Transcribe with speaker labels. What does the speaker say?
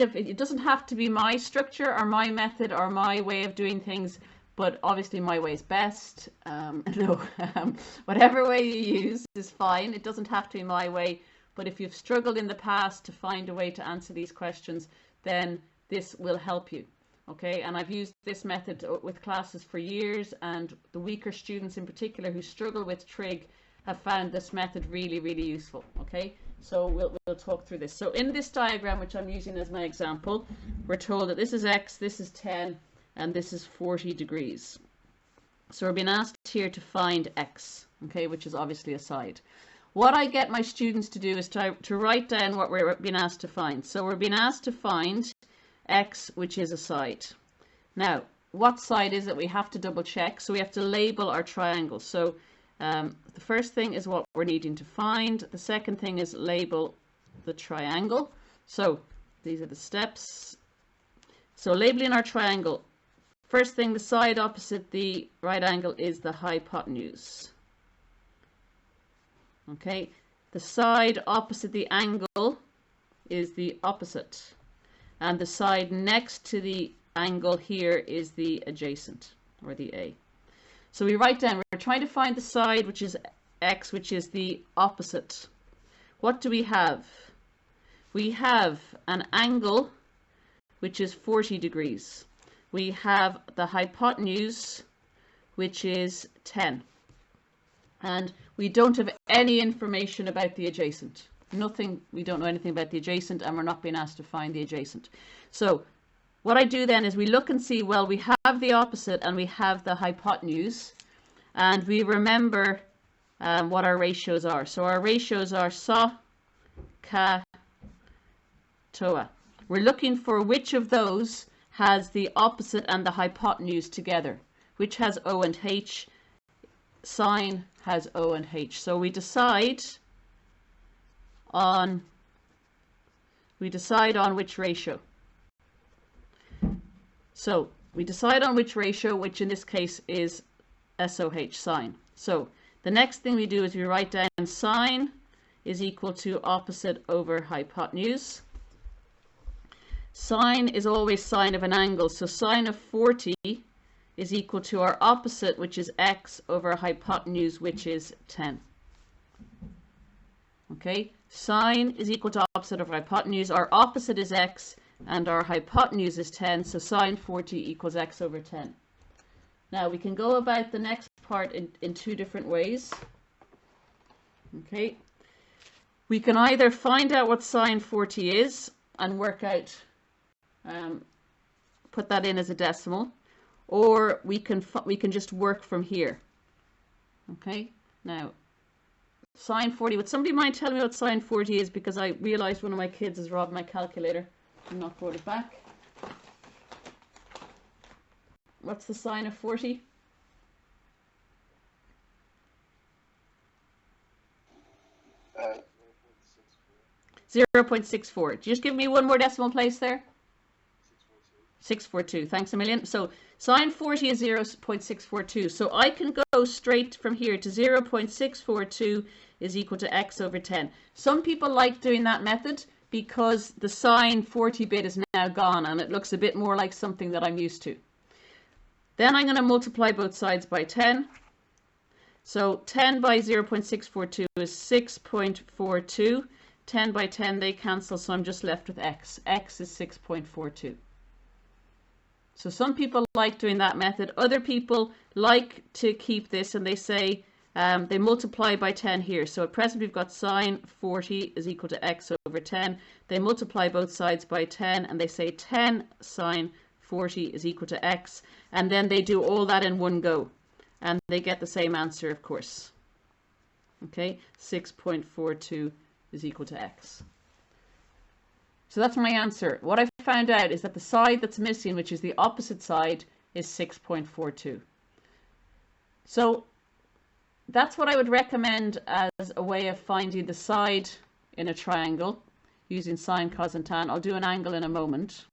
Speaker 1: it doesn't have to be my structure or my method or my way of doing things, but obviously my way is best. Whatever way you use is fine. It doesn't have to be my way, but if you've struggled in the past to find a way to answer these questions, then this will help you. Okay, and I've used this method with classes for years, and the weaker students in particular who struggle with trig have found this method really, really useful. Okay, so we'll talk through this. So in this diagram, which I'm using as my example, we're told that this is x, this is 10, and this is 40 degrees. So we're being asked here to find x, okay, which is obviously a side. What I get my students to do is to write down what we're being asked to find. So we're being asked to find x, which is a side. Now, what side is it? We have to double check. So we have to label our triangle. So the first thing is what we're needing to find. The second thing is label the triangle. So these are the steps. So labeling our triangle. First thing, the side opposite the right angle is the hypotenuse. Okay, the side opposite the angle is the opposite. And the side next to the angle here is the adjacent, or the A. So we write down, we're trying to find the side which is x, which is the opposite. What do we have? We have an angle which is 40 degrees. We have the hypotenuse, which is 10. And we don't have any information about the adjacent. Nothing, we don't know anything about the adjacent, and we're not being asked to find the adjacent. So what I do then is we look and see, well, we have the opposite and we have the hypotenuse, and we remember what our ratios are. So our ratios are SOHCAHTOA. We're looking for which of those has the opposite and the hypotenuse together, which has O and H. Sine has O and H. So we decide on which ratio. So we decide on which ratio, which in this case is SOH, sine. So the next thing we do is we write down sine is equal to opposite over hypotenuse. Sine is always sine of an angle, so sine of 40 is equal to our opposite, which is x, over hypotenuse, which is 10. Okay, sine is equal to opposite of hypotenuse. Our opposite is x, and our hypotenuse is 10, so sine 40 equals x over 10. Now we can go about the next part in two different ways. Okay, we can either find out what sine 40 is and work out, put that in as a decimal, or we can just work from here. Okay, now sine 40, would somebody mind telling me what sine 40 is, because I realized one of my kids has robbed my calculator and not brought it back. What's the sine of 40? 0.64. Just give me one more decimal place there. 642. Thanks a million. So sine 40 is 0.642. So I can go straight from here to 0.642 is equal to x over 10. Some people like doing that method because the sine 40 bit is now gone and it looks a bit more like something that I'm used to. Then I'm going to multiply both sides by 10. So 10 by 0.642 is 6.42. 10 by 10, they cancel, so I'm just left with x. X is 6.42. So some people like doing that method. Other people like to keep this, and they say they multiply by 10 here. So at present we've got sine 40 is equal to x over 10. They multiply both sides by 10, and they say 10 sine 40 is equal to x. And then they do all that in one go. And they get the same answer, of course. Okay, 6.42 is equal to x. So that's my answer. What I found out is that the side that's missing, which is the opposite side, is 6.42. So that's what I would recommend as a way of finding the side in a triangle using sine, cos and tan. I'll do an angle in a moment.